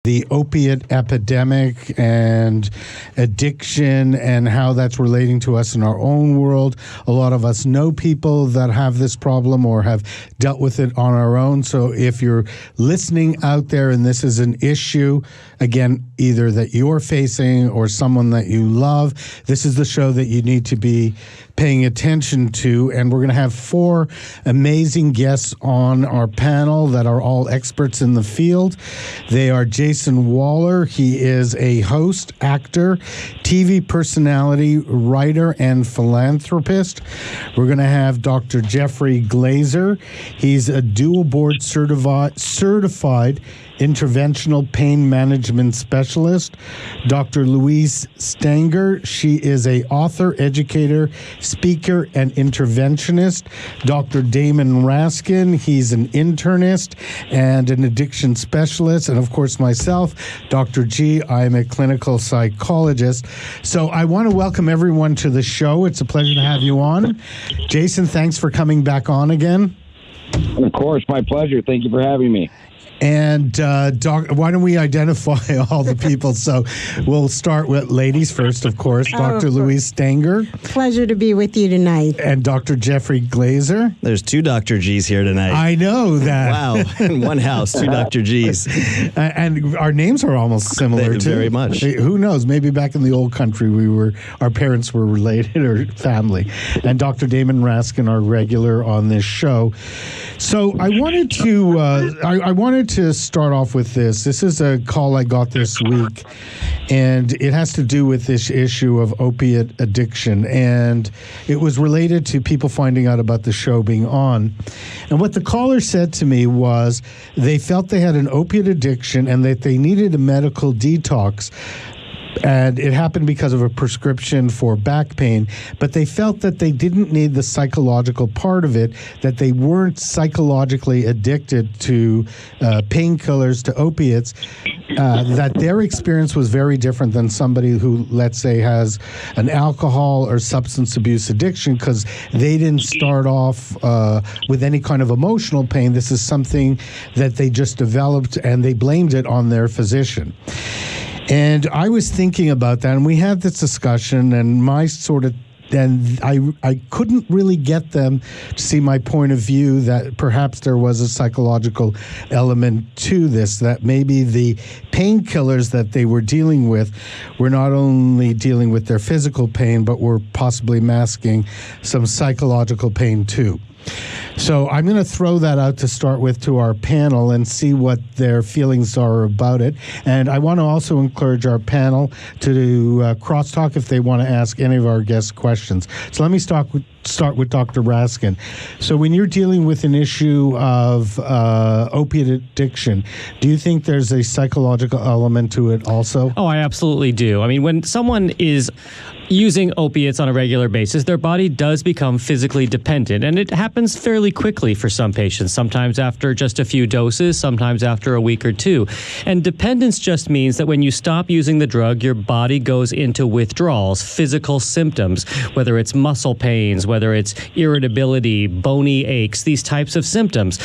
the opiate epidemic and addiction and how that's relating to us in our own world. A lot of us know people that have this problem or have dealt with it on our own. So if you're listening out there and this is an issue, again, either that you're facing or someone that you love, this is the show that you need to be paying attention to. And we're going to have 4 amazing guests on our panel that are all experts in the field. They are Jason Waller. He is a host, actor, TV personality, writer, and philanthropist. We're going to have Dr. Jeffrey Glaser. He's a dual board certified interventional pain management specialist. Dr. Louise Stanger, she is a author, educator, speaker, and interventionist. Dr. Damon Raskin, he's an internist and an addiction specialist. And of course, myself, Dr. G, I'm a clinical psychologist. So I want to welcome everyone to the show. It's a pleasure to have you on. Jason, thanks for coming back on again. Of course, my pleasure. Thank you for having me. And why don't we identify all the people? So we'll start with ladies first, of course. Dr. Louise Stanger. Pleasure to be with you tonight. And Dr. Jeffrey Glaser. There's 2 Dr. G's here tonight. I know that. Wow. In one house, 2 Dr. G's. And our names are almost similar, too. Very much. Who knows? Maybe back in the old country, our parents were related or family. And Dr. Damon Raskin, our regular on this show. So I wanted to start off with this. This is a call I got this week, and it has to do with this issue of opiate addiction. And it was related to people finding out about the show being on. And what the caller said to me was they felt they had an opiate addiction and that they needed a medical detox. And it happened because of a prescription for back pain, but they felt that they didn't need the psychological part of it, that they weren't psychologically addicted to painkillers, to opiates, that their experience was very different than somebody who, let's say, has an alcohol or substance abuse addiction, because they didn't start off with any kind of emotional pain. This is something that they just developed, and they blamed it on their physician. And I was thinking about that, and we had this discussion, and I couldn't really get them to see my point of view that perhaps there was a psychological element to this, that maybe the painkillers that they were dealing with were not only dealing with their physical pain, but were possibly masking some psychological pain too. So I'm going to throw that out to start with to our panel and see what their feelings are about it. And I want to also encourage our panel to do crosstalk if they want to ask any of our guests questions. So let me start with Dr. Raskin. So when you're dealing with an issue of opiate addiction, do you think there's a psychological element to it also? Oh, I absolutely do. I mean, when someone is using opiates on a regular basis, their body does become physically dependent, and it happens fairly quickly for some patients, sometimes after just a few doses, sometimes after a week or 2. And dependence just means that when you stop using the drug, your body goes into withdrawals, physical symptoms, whether it's muscle pains, whether it's irritability, bony aches, these types of symptoms.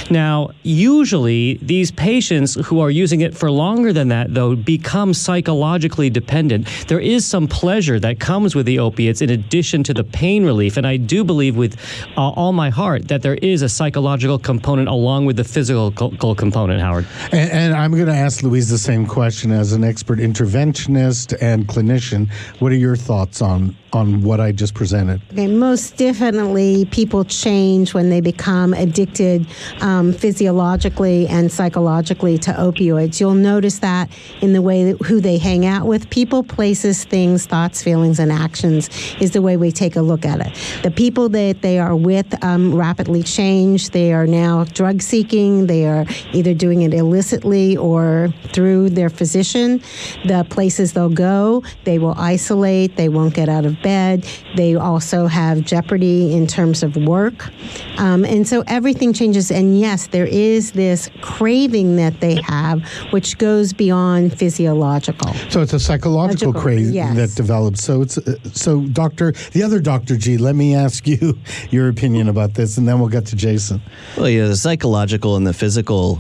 Now, usually these patients who are using it for longer than that, though, become psychologically dependent. There is some pleasure that comes with the opiates in addition to the pain relief, and I do believe with all my heart that there is a psychological component along with the physical component, Howard. And I'm going to ask Louise the same question as an expert interventionist and clinician. What are your thoughts on what I just presented? Okay, most definitely people change when they become addicted physiologically and psychologically to opioids. You'll notice that in the way that who they hang out with. People, places, things, thoughts, feelings, and actions is the way we take a look at it. The people that they are with rapidly change. They are now drug seeking. They are either doing it illicitly or through their physician. The places they'll go, they will isolate. They won't get out of bed. They also have jeopardy in terms of work. And so everything changes. And yes, there is this craving that they have, which goes beyond physiological. So it's a psychological craving that develops. So the other Dr. G, let me ask you your opinion about this, and then we'll get to Jason. Well, the psychological and the physical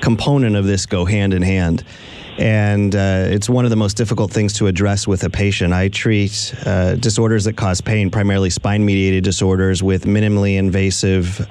component of this go hand in hand. And it's one of the most difficult things to address with a patient. I treat disorders that cause pain, primarily spine-mediated disorders, with minimally invasive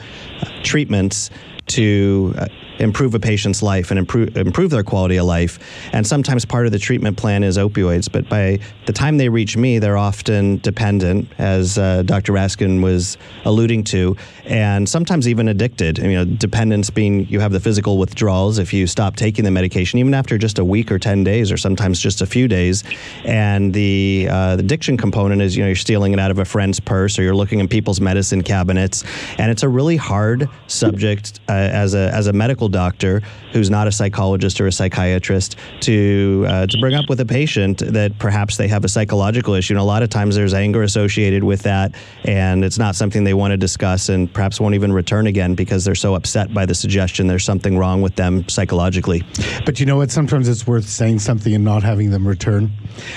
treatments to improve a patient's life and improve their quality of life. And sometimes part of the treatment plan is opioids, but by the time they reach me, they're often dependent, as Dr. Raskin was alluding to, and sometimes even addicted. Dependence being you have the physical withdrawals if you stop taking the medication, even after just a week or 10 days, or sometimes just a few days. And the addiction component is, you're stealing it out of a friend's purse, or you're looking in people's medicine cabinets. And it's a really hard subject as a medical doctor who's not a psychologist or a psychiatrist to bring up with a patient that perhaps they have a psychological issue. And a lot of times there's anger associated with that, and it's not something they want to discuss, and perhaps won't even return again because they're so upset by the suggestion there's something wrong with them psychologically. But you know what? Sometimes it's worth saying something and not having them return,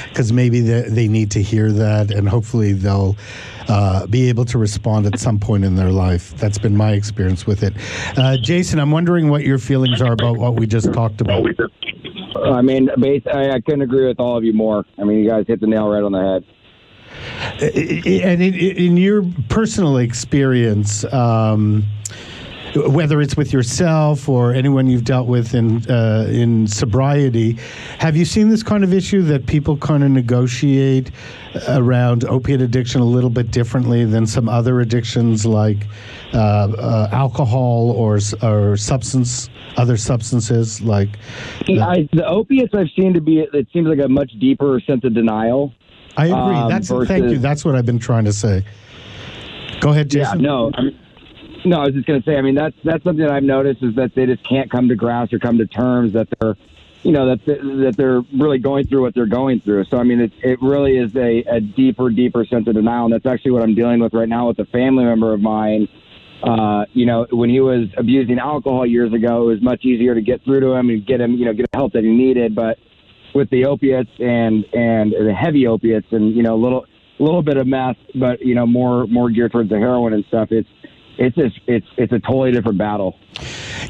because maybe they need to hear that, and hopefully they'll be able to respond at some point in their life. That's been my experience with it. Jason, I'm wondering what your feelings are about what we just talked about. I couldn't agree with all of you more. You guys hit the nail right on the head. And in your personal experience, whether it's with yourself or anyone you've dealt with in sobriety, have you seen this kind of issue that people kind of negotiate around opiate addiction a little bit differently than some other addictions like alcohol or other substances like? The opiates I've seen it seems like a much deeper sense of denial. I agree. Thank you. That's what I've been trying to say. Go ahead, Jason. Yeah, no, I was just going to say, that's something that I've noticed is that they just can't come to grasp or come to terms that they're, that they're really going through what they're going through. So, it really is a deeper sense of denial. And that's actually what I'm dealing with right now with a family member of mine. When he was abusing alcohol years ago, it was much easier to get through to him and get him, get the help that he needed. But with the opiates and the heavy opiates and, a little bit of meth, but, more geared towards the heroin and stuff, it's a totally different battle.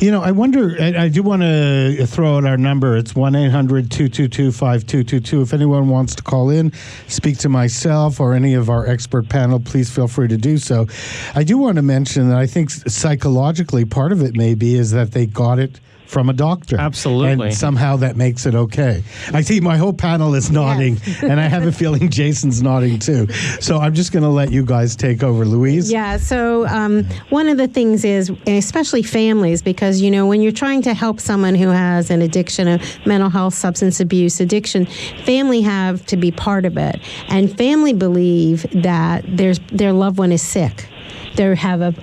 I wonder, I do want to throw out our number. It's 1-800-222-5222. If anyone wants to call in, speak to myself or any of our expert panel, please feel free to do so. I do want to mention that I think psychologically part of it maybe is that they got it from a doctor. Absolutely. And somehow that makes it okay. I see my whole panel is nodding, yes. And I have a feeling Jason's nodding too. So I'm just going to let you guys take over. Louise? Yeah, so one of the things is, especially families, because, when you're trying to help someone who has an addiction, a mental health, substance abuse addiction, family have to be part of it. And family believe that their loved one is sick. They have a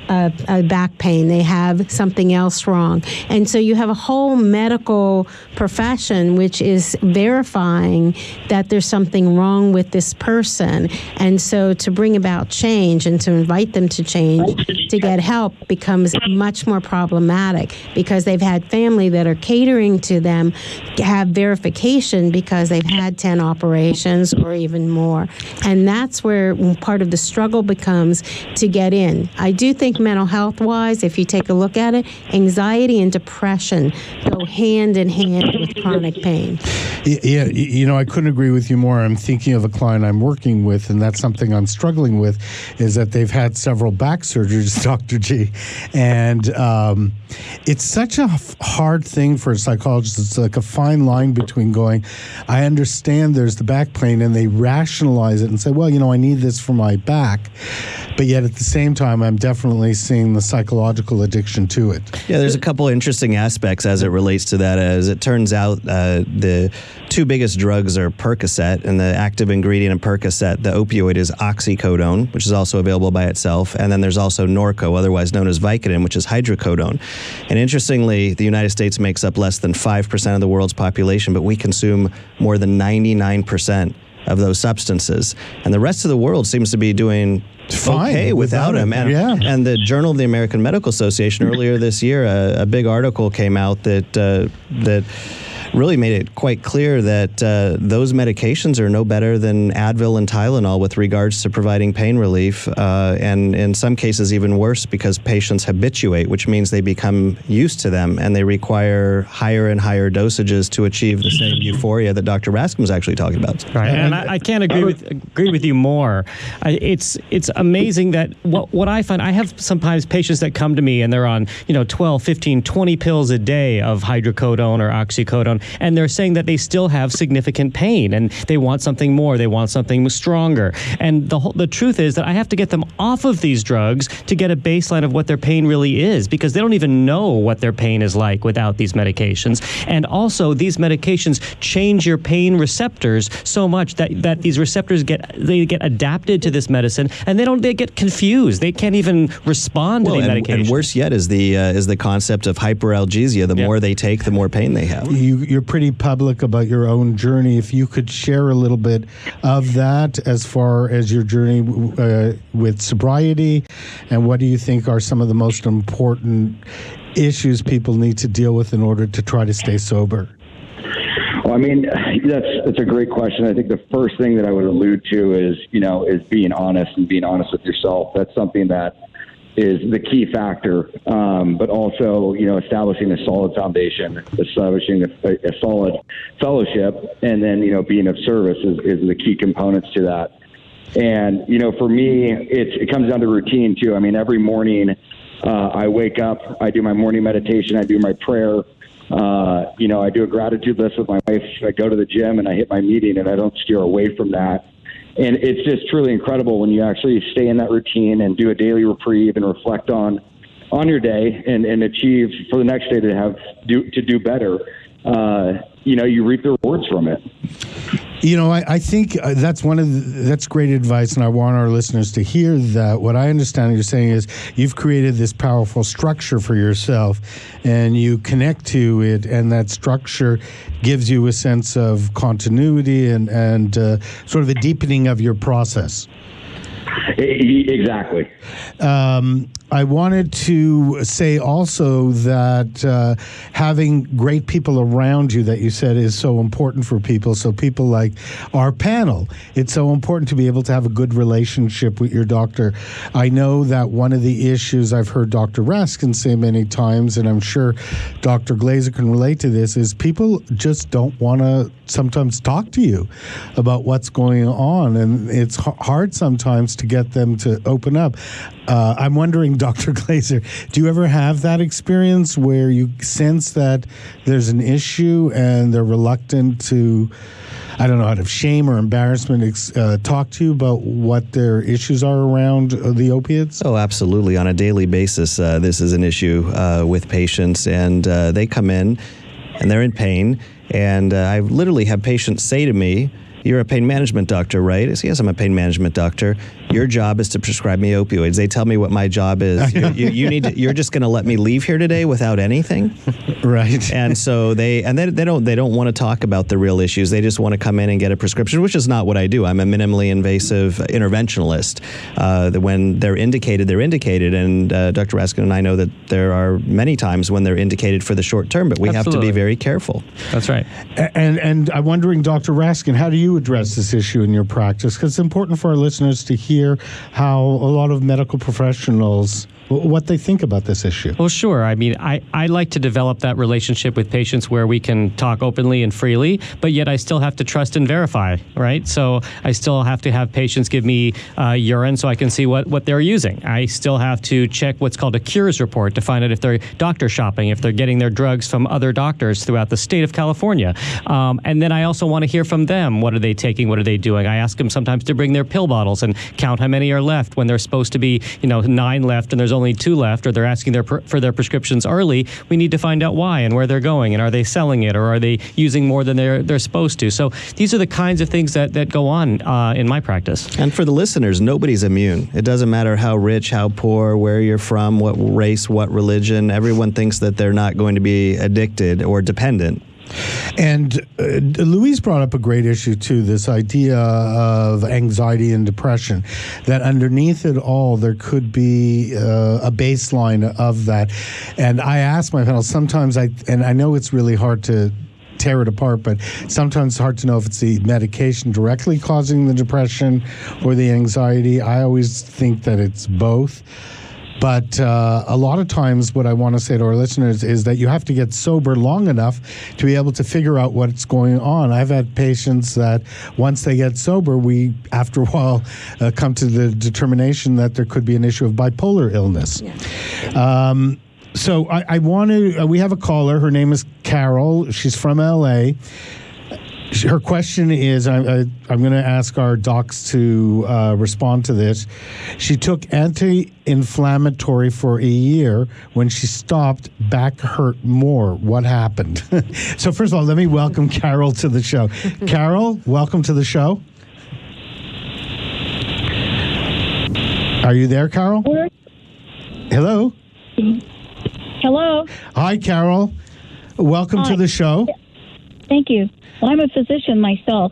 back pain. They have something else wrong. And so you have a whole medical profession which is verifying that there's something wrong with this person. And so to bring about change and to invite them to change, to get help, becomes much more problematic because they've had family that are catering to them, have verification because they've had 10 operations or even more. And that's where part of the struggle becomes to get in. I do think mental health-wise, if you take a look at it, anxiety and depression go hand in hand with chronic pain. Yeah, I couldn't agree with you more. I'm thinking of a client I'm working with, and that's something I'm struggling with, is that they've had several back surgeries, Dr. G. And it's such a hard thing for a psychologist. It's like a fine line between going, I understand there's the back pain, and they rationalize it and say, well, I need this for my back. But yet at the same time, I'm definitely seeing the psychological addiction to it. Yeah, there's a couple interesting aspects as it relates to that. As it turns out, the two biggest drugs are Percocet, and the active ingredient in Percocet, the opioid, is oxycodone, which is also available by itself. And then there's also Norco, otherwise known as Vicodin, which is hydrocodone. And interestingly, the United States makes up less than 5% of the world's population, but we consume more than 99% of those substances. And the rest of the world seems to be doing okay without them. And the Journal of the American Medical Association earlier this year, a big article came out that really made it quite clear that those medications are no better than Advil and Tylenol with regards to providing pain relief, and in some cases even worse because patients habituate, which means they become used to them and they require higher and higher dosages to achieve the same euphoria that Dr. Raskin was actually talking about. Right, and I can't agree with you more. It's amazing that what I find, I have sometimes patients that come to me and they're on 12, 15, 20 pills a day of hydrocodone or oxycodone, and they're saying that they still have significant pain and they want something more, they want something stronger. And the truth is that I have to get them off of these drugs to get a baseline of what their pain really is, because they don't even know what their pain is like without these medications. And also, these medications change your pain receptors so much that these receptors get adapted to this medicine, and they get confused. They can't even respond to the medication. And worse yet is the concept of hyperalgesia. The more they take, the more pain they have. You're pretty public about your own journey. If you could share a little bit of that as far as your journey with sobriety, and what do you think are some of the most important issues people need to deal with in order to try to stay sober? Well, I mean, that's a great question. I think the first thing that I would allude to is being honest and being honest with yourself. That's something that is the key factor. But also, establishing a solid foundation, establishing a solid fellowship, and then, being of service is the key components to that. And, for me, it comes down to routine too. I mean, every morning I wake up, I do my morning meditation, I do my prayer. I do a gratitude list with my wife. I go to the gym and I hit my meeting, and I don't steer away from that. And it's just truly incredible when you actually stay in that routine and do a daily reprieve and reflect on your day and achieve for the next day to do better. You reap the rewards from it. I think that's great advice, and I want our listeners to hear that. What I understand you're saying is you've created this powerful structure for yourself, and you connect to it, and that structure gives you a sense of continuity and sort of a deepening of your process. Exactly. I wanted to say also that having great people around you that you said is so important for people. So people like our panel, it's so important to be able to have a good relationship with your doctor. I know that one of the issues I've heard Dr. Raskin say many times, and I'm sure Dr. Glaser can relate to this, is people just don't want to sometimes talk to you about what's going on, and it's hard sometimes to get them to open up. I'm wondering, Dr. Glaser, do you ever have that experience where you sense that there's an issue and they're reluctant to, I don't know, out of shame or embarrassment, talk to you about what their issues are around the opiates? Oh, absolutely. On a daily basis, this is an issue with patients, and they come in and they're in pain. And I literally have patients say to me, "You're a pain management doctor, right?" I say, "Yes, I'm a pain management doctor. Your job is to prescribe me opioids." They tell me what my job is. You're just going to let me leave here today without anything, right? And so they don't want to talk about the real issues. They just want to come in and get a prescription, which is not what I do. I'm a minimally invasive interventionalist. When they're indicated, they're indicated, and Dr. Raskin and I know that there are many times when they're indicated for the short term, but we have to be very careful. That's right. And I'm wondering, Dr. Raskin, how do you address this issue in your practice? Because it's important for our listeners to hear how a lot of medical professionals, what they think about this issue. Well, sure. I mean, I like to develop that relationship with patients where we can talk openly and freely, but yet I still have to trust and verify, right? So I still have to have patients give me urine so I can see what they're using. I still have to check what's called a cures report to find out if they're doctor shopping, if they're getting their drugs from other doctors throughout the state of California. And then I also want to hear from them. What are they taking? What are they doing? I ask them sometimes to bring their pill bottles and count how many are left when there's supposed to be, 9 left and there's only 2 left, or they're asking for their prescriptions early. We need to find out why and where they're going, and are they selling it, or are they using more than they're supposed to? So these are the kinds of things that go on in my practice. And for the listeners, nobody's immune. It doesn't matter how rich, how poor, where you're from, what race, what religion. Everyone thinks that they're not going to be addicted or dependent. And Louise brought up a great issue, too, this idea of anxiety and depression, that underneath it all, there could be a baseline of that. And I ask my panel, sometimes, and I know it's really hard to tear it apart, but sometimes it's hard to know if it's the medication directly causing the depression or the anxiety. I always think that it's both. But a lot of times what I want to say to our listeners is that you have to get sober long enough to be able to figure out what's going on. I've had patients that once they get sober, we, after a while, come to the determination that there could be an issue of bipolar illness. Yeah. So I want to, we have a caller. Her name is Carol. She's from L.A. Her question is, I'm going to ask our docs to respond to this. She took anti-inflammatory for a year. When she stopped, back hurt more. What happened? So first of all, let me welcome Carol to the show. Carol, welcome to the show. Are you there, Carol? Hello? Hello. Hi, Carol. Welcome to the show. Thank you. Well, I'm a physician myself,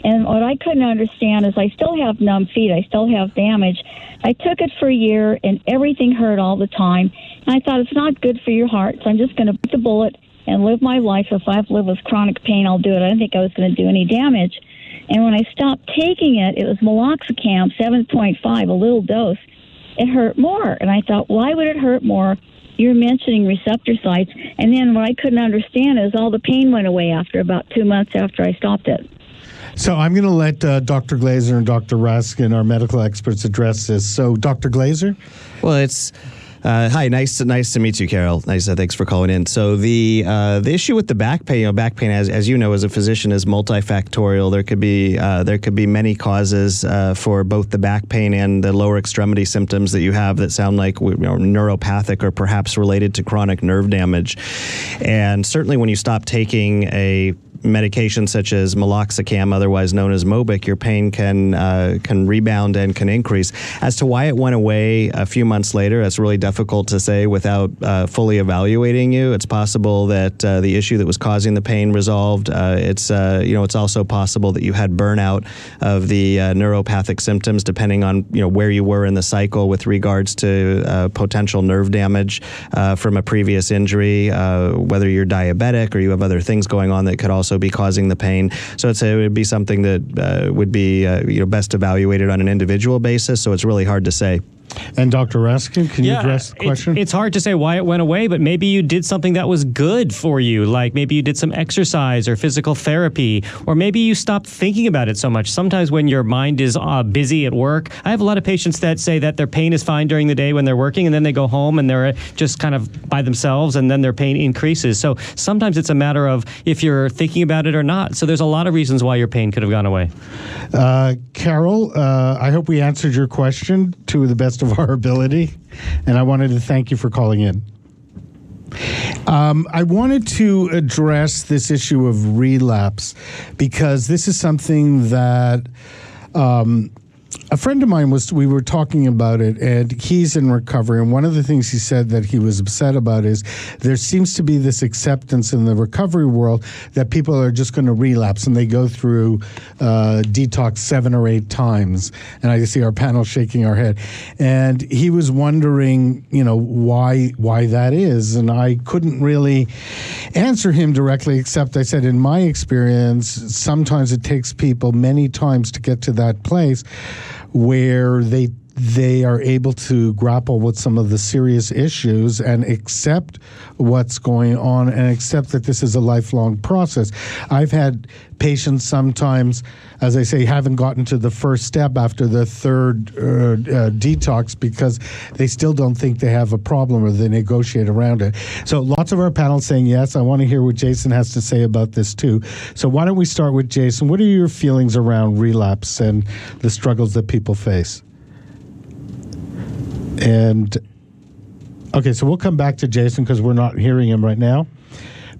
and what I couldn't understand is I still have numb feet. I still have damage. I took it for a year, and everything hurt all the time. And I thought, it's not good for your heart, so I'm just going to bite the bullet and live my life. If I have to live with chronic pain, I'll do it. I didn't think I was going to do any damage. And when I stopped taking it, it was meloxicam, 7.5, a little dose. It hurt more, and I thought, why would it hurt more? You're mentioning receptor sites. And then what I couldn't understand is all the pain went away after about 2 months after I stopped it. So I'm going to let Dr. Glaser and Dr. Raskin, our medical experts, address this. So, Dr. Glaser? Well, it's... hi, nice to meet you, Carol. Nice, thanks for calling in. So the issue with the back pain, back pain, as you know, as a physician, is multifactorial. There could be many causes for both the back pain and the lower extremity symptoms that you have that sound like neuropathic or perhaps related to chronic nerve damage. And certainly, when you stop taking a medication such as meloxicam, otherwise known as Mobic, your pain can rebound and can increase. As to why it went away a few months later, that's really difficult to say without fully evaluating you. It's possible that the issue that was causing the pain resolved. It's also possible that you had burnout of the neuropathic symptoms, depending on where you were in the cycle with regards to potential nerve damage from a previous injury, whether you're diabetic or you have other things going on that could also be causing the pain. So it would be something that would be best evaluated on an individual basis. So it's really hard to say. And Dr. Raskin, can you address the question? It's hard to say why it went away, but maybe you did something that was good for you, like maybe you did some exercise or physical therapy, or maybe you stopped thinking about it so much. Sometimes when your mind is busy at work, I have a lot of patients that say that their pain is fine during the day when they're working, and then they go home and they're just kind of by themselves, and then their pain increases. So sometimes it's a matter of if you're thinking about it or not. So there's a lot of reasons why your pain could have gone away. Carol, I hope we answered your question to the best of our ability, and I wanted to thank you for calling in. I wanted to address this issue of relapse because this is something that a friend of mine we were talking about it, and he's in recovery, and one of the things he said that he was upset about is there seems to be this acceptance in the recovery world that people are just going to relapse, and they go through detox 7 or 8 times, and I see our panel shaking our head, and he was wondering, why that is, and I couldn't really answer him directly, except I said, in my experience, sometimes it takes people many times to get to that place where they are able to grapple with some of the serious issues and accept what's going on and accept that this is a lifelong process. I've had patients sometimes, as I say, haven't gotten to the first step after the third detox because they still don't think they have a problem or they negotiate around it. So lots of our panel saying yes. I want to hear what Jason has to say about this too. So why don't we start with Jason? What are your feelings around relapse and the struggles that people face? And okay, so we'll come back to Jason because we're not hearing him right now.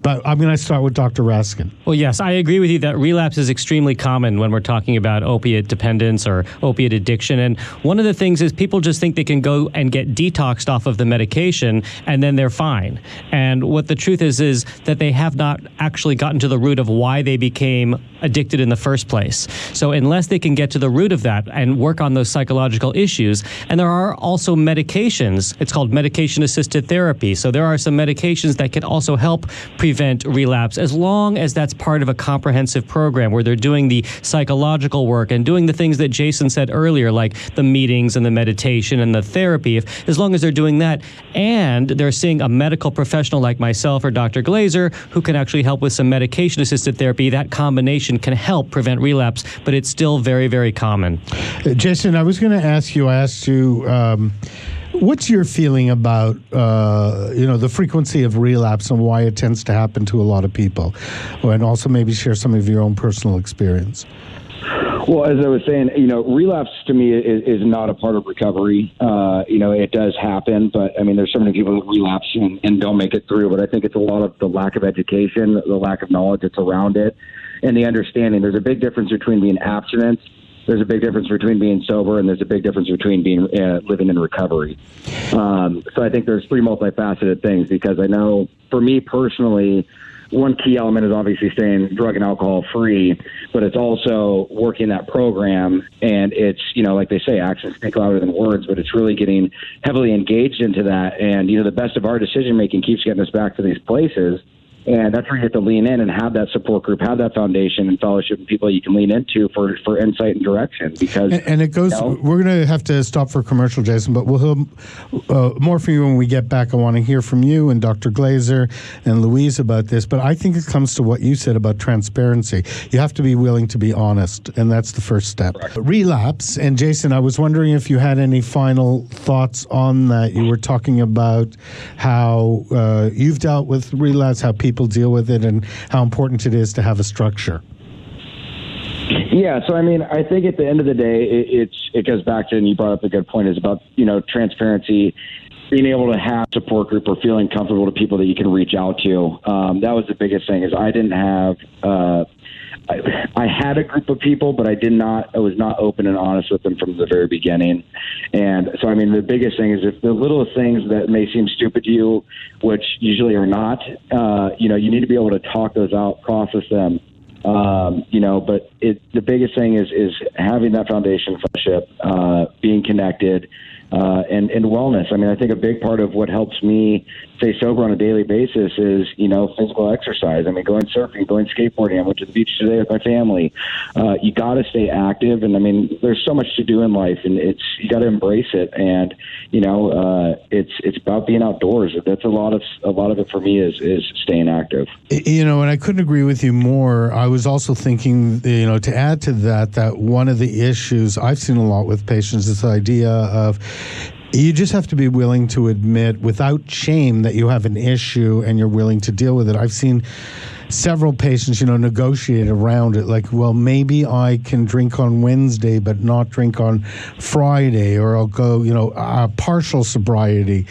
But I'm going to start with Dr. Raskin. Well, yes, I agree with you that relapse is extremely common when we're talking about opiate dependence or opiate addiction. And one of the things is people just think they can go and get detoxed off of the medication and then they're fine. And what the truth is that they have not actually gotten to the root of why they became addicted in the first place. So unless they can get to the root of that and work on those psychological issues, and there are also medications, it's called medication-assisted therapy. So there are some medications that can also help prevent prevent relapse as long as that's part of a comprehensive program where they're doing the psychological work and doing the things that Jason said earlier, like the meetings and the meditation and the therapy. As long as they're doing that and they're seeing a medical professional like myself or Dr. Glaser who can actually help with some medication-assisted therapy, that combination can help prevent relapse, but it's still very, very common. Jason, I was going to ask you, what's your feeling about, the frequency of relapse and why it tends to happen to a lot of people? And also maybe share some of your own personal experience. Well, as I was saying, relapse to me is not a part of recovery. It does happen, but I mean, there's so many people that relapse and don't make it through. But I think it's a lot of the lack of education, the lack of knowledge that's around it, and the understanding. There's a big difference between being abstinent. There's a big difference between being sober, and there's a big difference between being living in recovery. So I think there's three multifaceted things, because I know for me personally, one key element is obviously staying drug and alcohol free, but it's also working that program. And it's, like they say, actions speak louder than words, but it's really getting heavily engaged into that. And, the best of our decision making keeps getting us back to these places. And that's where you have to lean in and have that support group, have that foundation and fellowship and people you can lean into for insight and direction. Because and it goes. We're going to have to stop for commercial, Jason, but we'll hear more from you when we get back. I want to hear from you and Dr. Glaser and Louise about this. But I think it comes to what you said about transparency. You have to be willing to be honest, and that's the first step. Correct. Relapse. And Jason, I was wondering if you had any final thoughts on that. You were talking about how you've dealt with relapse, how people deal with it, and how important it is to have a structure. Yeah, so I mean, I think at the end of the day, it goes back to, and you brought up a good point, is about transparency, being able to have a support group or feeling comfortable to people that you can reach out to. That was the biggest thing. Is I didn't have. I had a group of people, but I was not open and honest with them from the very beginning. And so, I mean, the biggest thing is if the little things that may seem stupid to you, which usually are not, you need to be able to talk those out, process them. But the biggest thing is having that foundation, friendship, being connected, and wellness. I mean, I think a big part of what helps me stay sober on a daily basis is, physical exercise. I mean, going surfing, going skateboarding. I went to the beach today with my family. You got to stay active. And I mean, there's so much to do in life, and you got to embrace it. And, it's about being outdoors. That's a lot of it for me is staying active. And I couldn't agree with you more. I was also thinking, to add to that one of the issues I've seen a lot with patients is the idea of, you just have to be willing to admit without shame that you have an issue and you're willing to deal with it. I've seen several patients, negotiate around it. Like, well, maybe I can drink on Wednesday but not drink on Friday, or I'll go, a partial sobriety.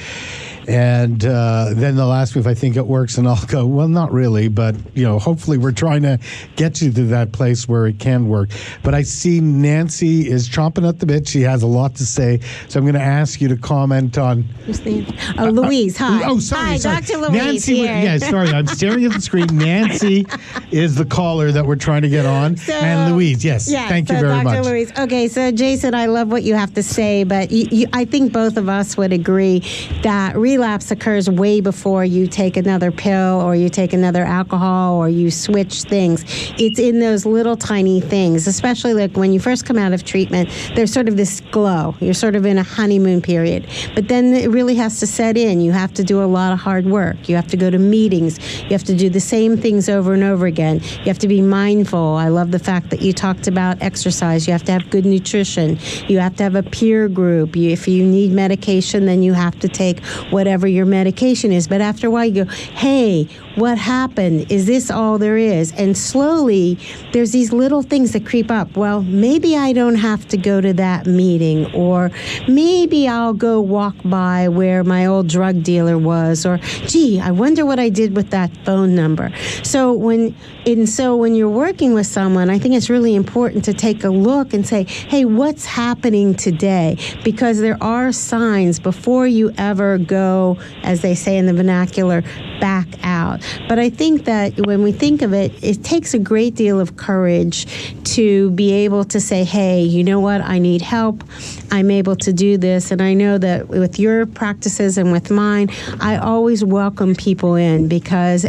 And then they'll ask me if I think it works, and I'll go, well, not really, but, hopefully we're trying to get you to that place where it can work. But I see Nancy is chomping at the bit. She has a lot to say. So I'm going to ask you to comment on... Louise, hi. Sorry. Dr. Louise Nancy, here. Yeah, sorry. I'm staring at the screen. Nancy is the caller that we're trying to get on. And Louise, yes. Thank you very much. Dr. Louise. Okay, so Jason, I love what you have to say, but I think both of us would agree that relapse occurs way before you take another pill or you take another alcohol or you switch things. It's in those little tiny things, especially like when you first come out of treatment, there's sort of this glow. You're sort of in a honeymoon period. But then it really has to set in. You have to do a lot of hard work. You have to go to meetings. You have to do the same things over and over again. You have to be mindful. I love the fact that you talked about exercise. You have to have good nutrition. You have to have a peer group. If you need medication, then you have to take whatever your medication is. But after a while, you go, hey, what happened? Is this all there is? And slowly, there's these little things that creep up. Well, maybe I don't have to go to that meeting, or maybe I'll go walk by where my old drug dealer was, or gee, I wonder what I did with that phone number. So when you're working with someone, I think it's really important to take a look and say, hey, what's happening today? Because there are signs before you ever go, as they say in the vernacular, back out. But I think that when we think of it, it takes a great deal of courage to be able to say, hey, you know what, I need help. I'm able to do this. And I know that with your practices and with mine, I always welcome people in because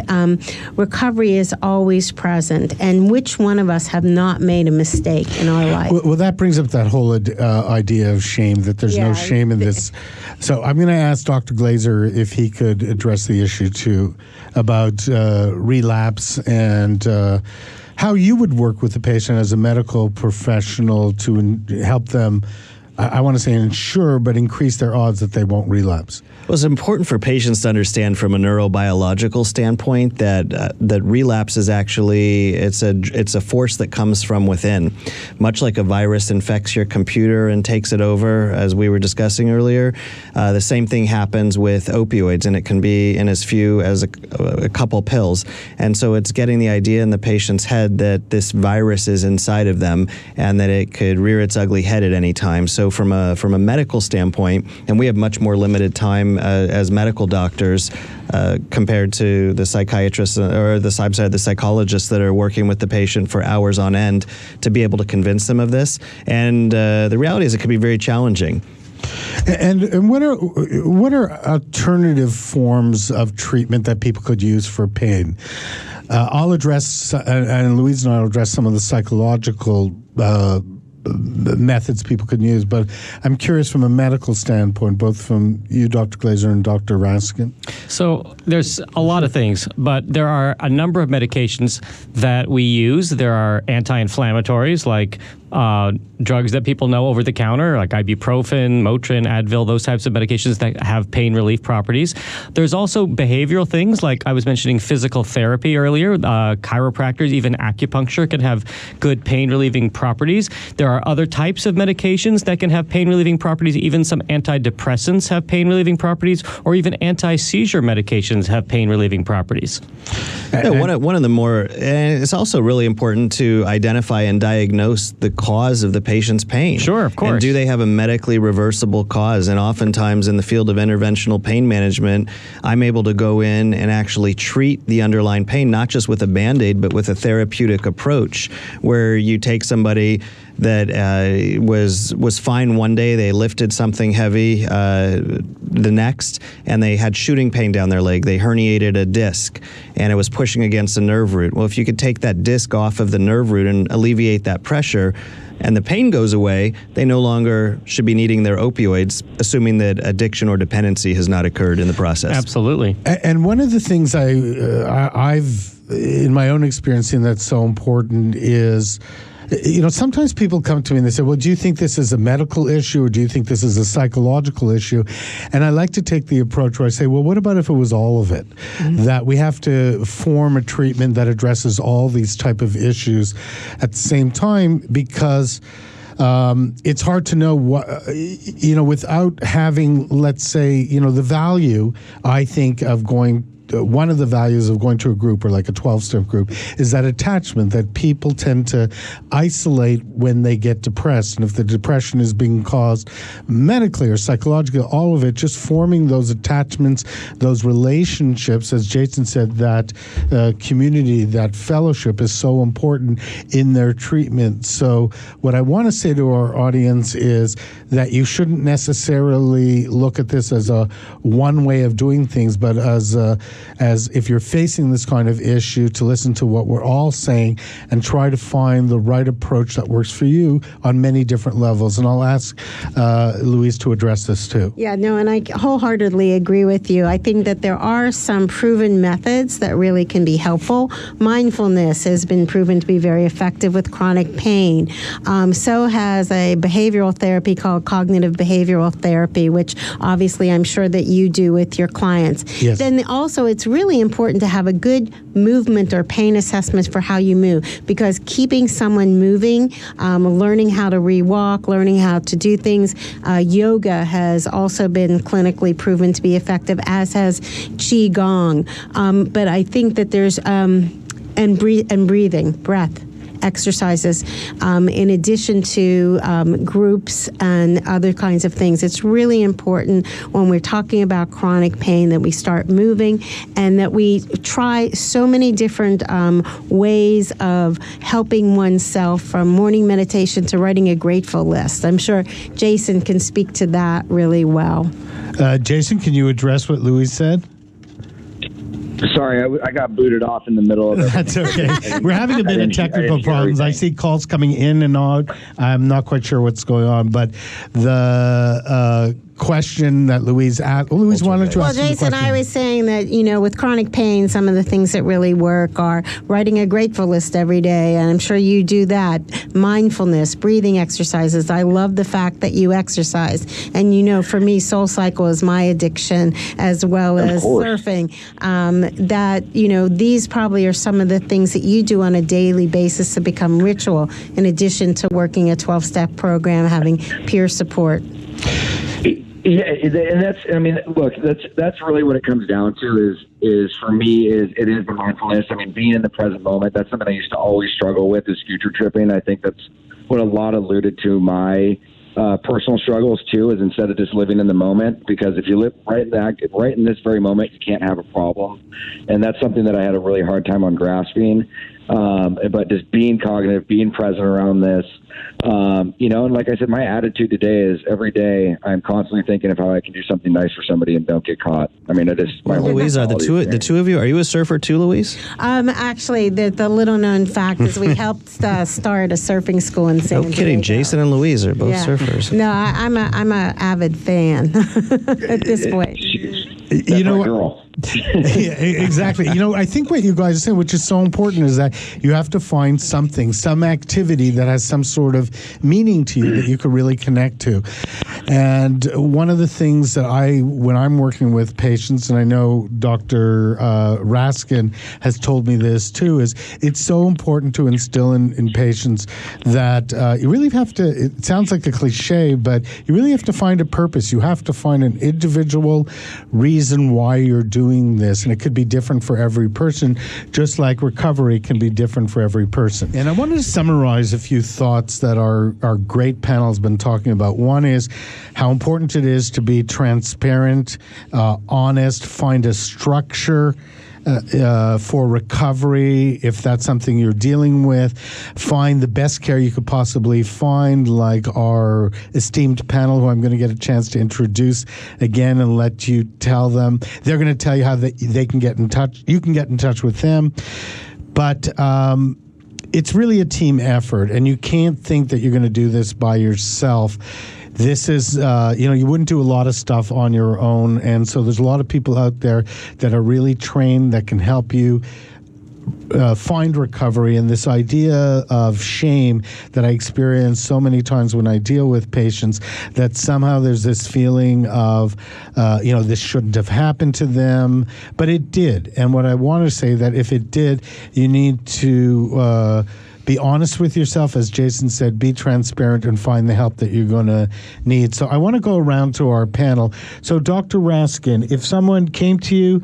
recovery is always present. And which one of us have not made a mistake in our life? Well, that brings up that whole idea of shame, that there's no shame in this. So I'm going to ask Dr. Glaser if he could address the issue too about relapse and how you would work with the patient as a medical professional to help them, I want to say ensure, but increase their odds that they won't relapse. Well, it's important for patients to understand from a neurobiological standpoint that relapse is actually it's a force that comes from within. Much like a virus infects your computer and takes it over, as we were discussing earlier, the same thing happens with opioids, and it can be in as few as a couple pills. And so it's getting the idea in the patient's head that this virus is inside of them and that it could rear its ugly head at any time. So from a medical standpoint, and we have much more limited time as medical doctors compared to the psychiatrists or the psychologists that are working with the patient for hours on end to be able to convince them of this. And the reality is it can be very challenging. And what are alternative forms of treatment that people could use for pain? I'll address, and Louise and I will address some of the psychological methods people could use, but I'm curious from a medical standpoint, both from you, Dr. Glaser, and Dr. Raskin. So there's a lot of things, but there are a number of medications that we use. There are anti-inflammatories like drugs that people know over the counter, like ibuprofen, Motrin, Advil, those types of medications that have pain relief properties. There's also behavioral things, like I was mentioning physical therapy earlier. Chiropractors, even acupuncture can have good pain relieving properties. There are other types of medications that can have pain relieving properties. Even some antidepressants have pain relieving properties, or even anti-seizure medications have pain relieving properties. Yeah, one of the more, and it's also really important to identify and diagnose the cause of the patient's pain. Sure, of course. And do they have a medically reversible cause? And oftentimes in the field of interventional pain management, I'm able to go in and actually treat the underlying pain, not just with a Band-Aid, but with a therapeutic approach, where you take somebody that was fine one day, they lifted something heavy the next, and they had shooting pain down their leg. They herniated a disc, and it was pushing against the nerve root. Well, if you could take that disc off of the nerve root and alleviate that pressure, and the pain goes away, they no longer should be needing their opioids, assuming that addiction or dependency has not occurred in the process. Absolutely. And one of the things I've, in my own experience, seen that's so important is, sometimes people come to me and they say, well, do you think this is a medical issue or do you think this is a psychological issue? And I like to take the approach where I say, well, what about if it was all of it? Mm-hmm. That we have to form a treatment that addresses all these type of issues at the same time, because it's hard to know what, without having, let's say, the value, I think, of one of the values of going to a group or like a 12-step group is that attachment, that people tend to isolate when they get depressed. And if the depression is being caused medically or psychologically, all of it, just forming those attachments, those relationships, as Jason said, that community, that fellowship is so important in their treatment. So what I want to say to our audience is that you shouldn't necessarily look at this as a one way of doing things, but as if you're facing this kind of issue, to listen to what we're all saying and try to find the right approach that works for you on many different levels. And I'll ask Louise to address this too. Yeah, no, and I wholeheartedly agree with you. I think that there are some proven methods that really can be helpful. Mindfulness has been proven to be very effective with chronic pain. So has a behavioral therapy called cognitive behavioral therapy, which obviously I'm sure that you do with your clients. Yes. Then also it's really important to have a good movement or pain assessment for how you move, because keeping someone moving, learning how to re-walk, learning how to do things, yoga has also been clinically proven to be effective, as has Qigong. But I think that there's, and breathing, breath exercises, in addition to groups and other kinds of things. It's really important when we're talking about chronic pain that we start moving and that we try so many different ways of helping oneself, from morning meditation to writing a grateful list. I'm sure Jason can speak to that really well. Jason, can you address what Louise said? Sorry, I got booted off in the middle of it. That's okay. We're having a bit of technical problems. I see calls coming in and out. I'm not quite sure what's going on, but the question that Louise asked. Well, Louise, why don't you ask the question? Jason, I was saying that, with chronic pain, some of the things that really work are writing a grateful list every day, and I'm sure you do that. Mindfulness, breathing exercises. I love the fact that you exercise. And, for me, Soul Cycle is my addiction, as well as surfing. These probably are some of the things that you do on a daily basis to become ritual, in addition to working a 12-step program, having peer support. Yeah, and that's really what it comes down to is for me it is the mindfulness. I mean, being in the present moment. That's something I used to always struggle with, is future tripping. I think that's what a lot alluded to my personal struggles too, is instead of just living in the moment, because if you live right in this very moment, you can't have a problem. And that's something that I had a really hard time on grasping. But just being cognitive, being present around this, and like I said, my attitude today is every day I'm constantly thinking of how I can do something nice for somebody and don't get caught. I mean, it is my whole Louise, are the two of you, are you a surfer too, Louise? Actually, the little known fact is we helped start a surfing school in San Diego. No kidding. Jason and Louise are both surfers. No, I'm a avid fan at this point. Girl. Yeah, exactly. I think what you guys are saying, which is so important, is that you have to find some activity that has some sort of meaning to you that you can really connect to. And one of the things that when I'm working with patients, and I know Dr. Raskin has told me this too, is it's so important to instill in patients that you really have to, it sounds like a cliche, but you really have to find a purpose. You have to find an individual reason why you're doing this, and it could be different for every person, just like recovery can be different for every person. And I wanted to summarize a few thoughts that our great panel has been talking about. One is how important it is to be transparent, honest, find a structure for recovery, if that's something you're dealing with. Find the best care you could possibly find, like our esteemed panel, who I'm going to get a chance to introduce again and let you tell them. They're going to tell you how they can get in touch. You can get in touch with them. But it's really a team effort, and you can't think that you're going to do this by yourself. This is, you wouldn't do a lot of stuff on your own, and so there's a lot of people out there that are really trained that can help you find recovery. And this idea of shame that I experience so many times when I deal with patients, that somehow there's this feeling of, this shouldn't have happened to them, but it did. And what I want to say, that if it did, you need to be honest with yourself, as Jason said, be transparent and find the help that you're going to need. So I want to go around to our panel. So Dr. Raskin, if someone came to you,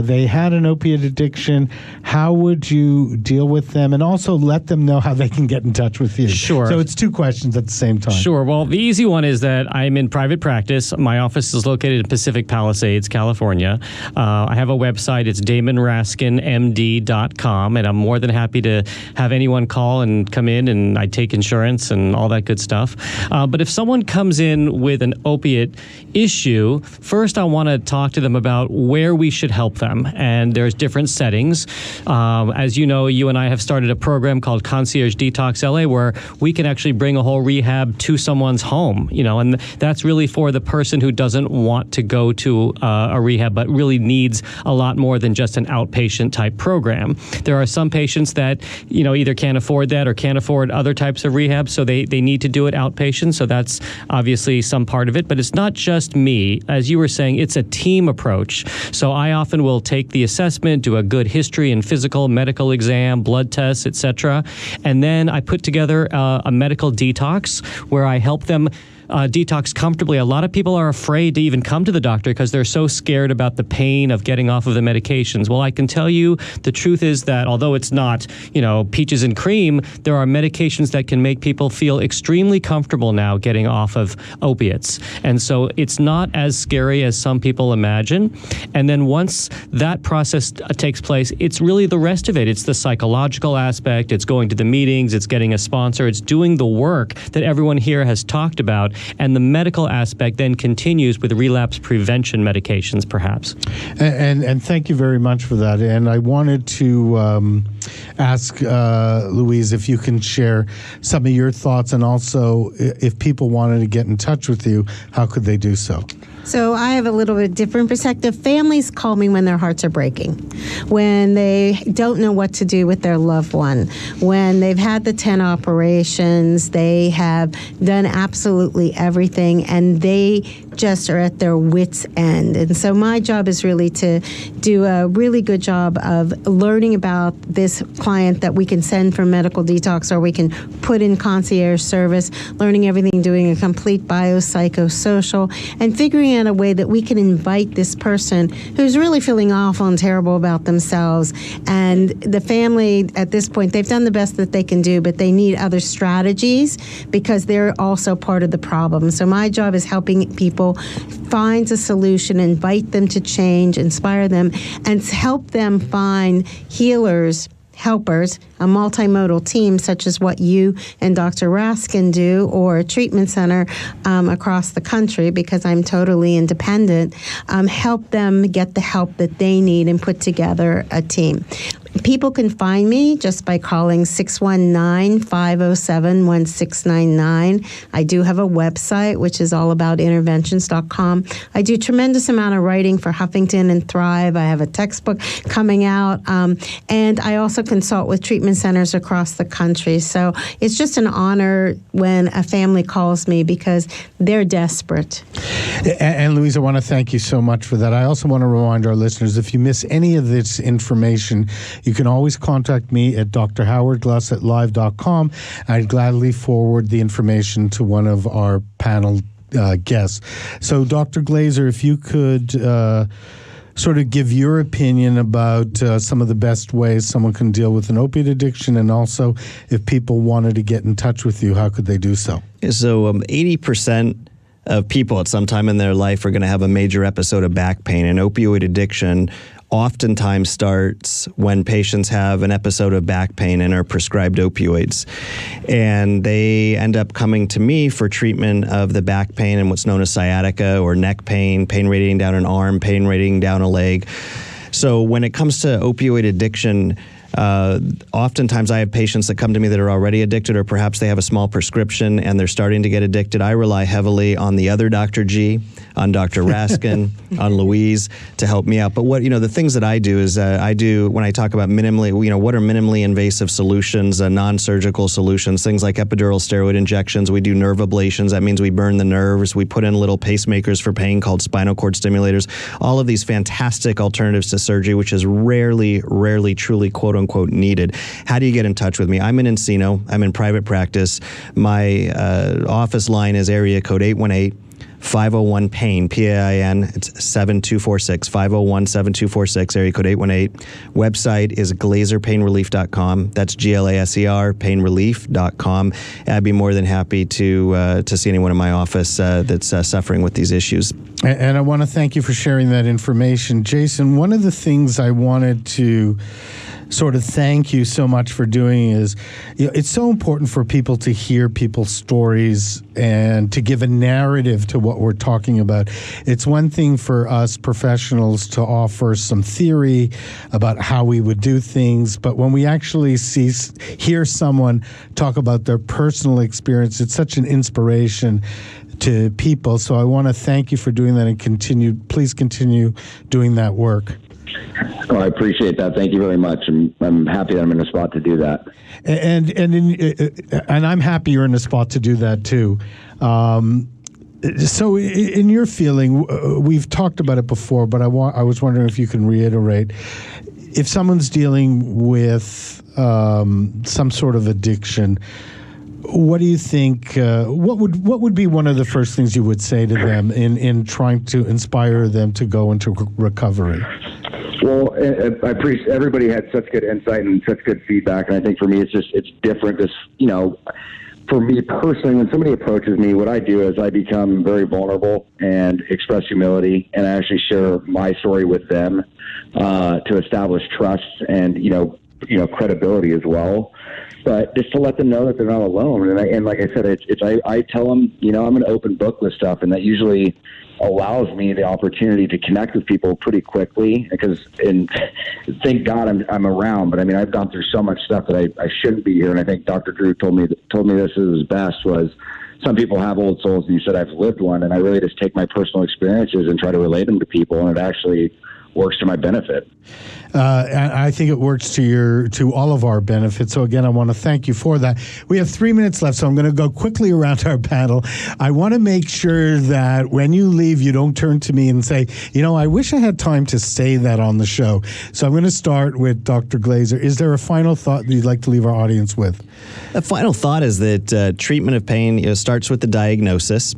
they had an opiate addiction, how would you deal with them? And also let them know how they can get in touch with you. Sure. So it's two questions at the same time. Sure. Well, the easy one is that I'm in private practice. My office is located in Pacific Palisades, California. I have a website. It's damonraskinmd.com, and I'm more than happy to have anyone call and come in, and I take insurance and all that good stuff. But if someone comes in with an opiate issue, first I want to talk to them about where we should help them. And there's different settings. As you know, you and I have started a program called Concierge Detox LA, where we can actually bring a whole rehab to someone's home, and that's really for the person who doesn't want to go to a rehab, but really needs a lot more than just an outpatient type program. There are some patients that, either can't afford that or can't afford other types of rehab, so they need to do it outpatient. So that's obviously some part of it, but it's not just me. As you were saying, it's a team approach. So I often will take the assessment, do a good history and physical, medical exam, blood tests, etc. And then I put together a medical detox where I help them detox comfortably. A lot of people are afraid to even come to the doctor because they're so scared about the pain of getting off of the medications. Well, I can tell you the truth is that although it's not, peaches and cream, there are medications that can make people feel extremely comfortable now getting off of opiates. And so it's not as scary as some people imagine. And then once that process takes place, it's really the rest of it. It's the psychological aspect. It's going to the meetings. It's getting a sponsor. It's doing the work that everyone here has talked about. And the medical aspect then continues with relapse prevention medications, perhaps. And thank you very much for that. And I wanted to ask Louise if you can share some of your thoughts, and also if people wanted to get in touch with you, how could they do so? So I have a little bit different perspective. Families call me when their hearts are breaking, when they don't know what to do with their loved one, when they've had the 10 operations, they have done absolutely everything, and they just are at their wits' end. And so my job is really to do a really good job of learning about this client that we can send for medical detox, or we can put in concierge service, learning everything, doing a complete biopsychosocial, and figuring out a way that we can invite this person who's really feeling awful and terrible about themselves. And the family, at this point, they've done the best that they can do, but they need other strategies because they're also part of the problem. So my job is helping people find a solution, invite them to change, inspire them, and help them find healers, helpers, a multimodal team such as what you and Dr. Raskin do, or a treatment center across the country, because I'm totally independent, help them get the help that they need and put together a team. People can find me just by calling 619-507-1699. I do have a website, which is allabout.interventions.com. I do tremendous amount of writing for Huffington and Thrive. I have a textbook coming out, and I also consult with treatment centers across the country. So it's just an honor when a family calls me because they're desperate. And Louise, I want to thank you so much for that. I also want to remind our listeners, if you miss any of this information, you can always contact me at drhowardgluss@live.com. I'd gladly forward the information to one of our panel guests. So, Dr. Glaser, if you could sort of give your opinion about some of the best ways someone can deal with an opiate addiction, and also if people wanted to get in touch with you, how could they do so? So 80% of people at some time in their life are going to have a major episode of back pain, and opioid addiction oftentimes starts when patients have an episode of back pain and are prescribed opioids. And they end up coming to me for treatment of the back pain and what's known as sciatica or neck pain, pain radiating down an arm, pain radiating down a leg. So when it comes to opioid addiction, oftentimes I have patients that come to me that are already addicted, or perhaps they have a small prescription and they're starting to get addicted. I rely heavily on the other Dr. G, on Dr. Raskin, on Louise to help me out. But the things that I do is when I talk about minimally, what are minimally invasive solutions, non-surgical solutions, things like epidural steroid injections. We do nerve ablations. That means we burn the nerves. We put in little pacemakers for pain called spinal cord stimulators. All of these fantastic alternatives to surgery, which is rarely, truly, quote unquote, needed. How do you get in touch with me? I'm in Encino. I'm in private practice. My office line is area code 818-501-PAIN, PAIN. It's 7246, 501-7246, area code 818. Website is glaserpainrelief.com. That's GLASER, painrelief.com. I'd be more than happy to see anyone in my office that's suffering with these issues. And I want to thank you for sharing that information. Jason, one of the things I wanted to sort of thank you so much for doing is, it's so important for people to hear people's stories and to give a narrative to what we're talking about. It's one thing for us professionals to offer some theory about how we would do things, but when we actually hear someone talk about their personal experience, it's such an inspiration to people. So I want to thank you for doing that, and please continue doing that work. Oh, I appreciate that. Thank you very much. I'm happy that I'm in a spot to do that. And I'm happy you're in a spot to do that too. So in your feeling, we've talked about it before, but I was wondering if you can reiterate, if someone's dealing with some sort of addiction, what do you think? What would be one of the first things you would say to them in trying to inspire them to go into recovery? Well, I appreciate everybody had such good insight and such good feedback, and I think for me it's different. For me personally, when somebody approaches me, what I do is I become very vulnerable and express humility, and I actually share my story with them to establish trust and credibility as well. But just to let them know that they're not alone, and like I said, I tell them I'm an open book with stuff, and that usually allows me the opportunity to connect with people pretty quickly. And thank God I'm around. But I mean, I've gone through so much stuff that I shouldn't be here. And I think Dr. Drew told me this is best was. Some people have old souls, and you said I've lived one, and I really just take my personal experiences and try to relate them to people, and it actually works to my benefit. And I think it works to all of our benefits. So again, I want to thank you for that. We have 3 minutes left, so I'm going to go quickly around our panel. I want to make sure that when you leave, you don't turn to me and say, I wish I had time to say that on the show. So I'm going to start with Dr. Glaser. Is there a final thought that you'd like to leave our audience with? The final thought is that treatment of pain starts with the diagnosis.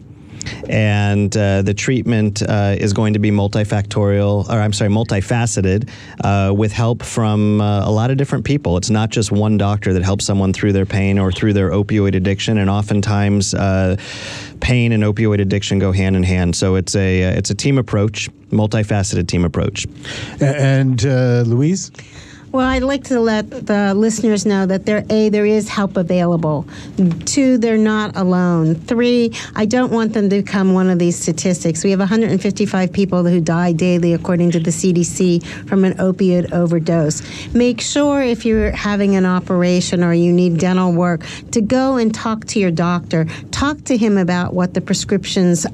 And the treatment is going to be multifaceted with help from a lot of different people. It's not just one doctor that helps someone through their pain or through their opioid addiction, and oftentimes pain and opioid addiction go hand in hand. So it's a team approach, multifaceted team approach. And Louise? Well, I'd like to let the listeners know that there is help available. 2, they're not alone. 3, I don't want them to become one of these statistics. We have 155 people who die daily, according to the CDC, from an opioid overdose. Make sure if you're having an operation or you need dental work to go and talk to your doctor. Talk to him about what the prescriptions,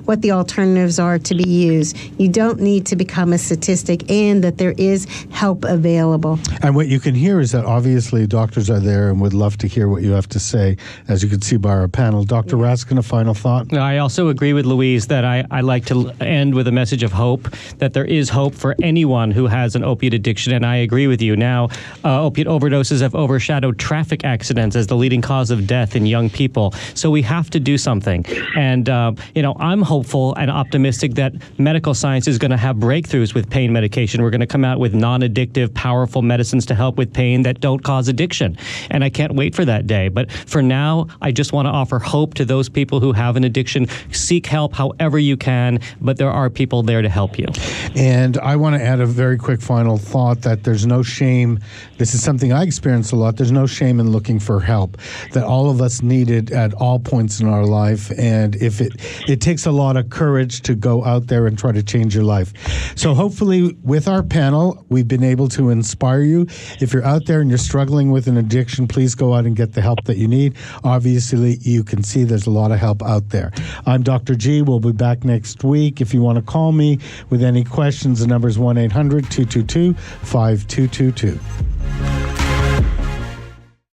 what the alternatives are to be used. You don't need to become a statistic, and that there is help available. And what you can hear is that obviously doctors are there and would love to hear what you have to say, as you can see by our panel. Dr. Raskin, a final thought? I also agree with Louise that I like to end with a message of hope, that there is hope for anyone who has an opiate addiction, and I agree with you. Now, opiate overdoses have overshadowed traffic accidents as the leading cause of death in young people, so we have to do something. And, I'm hopeful and optimistic that medical science is going to have breakthroughs with pain medication. We're going to come out with non-addictive, powerful medicines to help with pain that don't cause addiction. And I can't wait for that day. But for now, I just want to offer hope to those people who have an addiction. Seek help however you can, but there are people there to help you. And I want to add a very quick final thought that there's no shame. This is something I experience a lot. There's no shame in looking for help, that all of us need it at all points in our life. And if it takes a lot of courage to go out there and try to change your life. So hopefully with our panel, we've been able to inspire you. If you're out there and you're struggling with an addiction, please go out and get the help that you need. Obviously, you can see there's a lot of help out there. I'm Dr. G. We'll be back next week. If you want to call me with any questions, the number is 1-800-222-5222.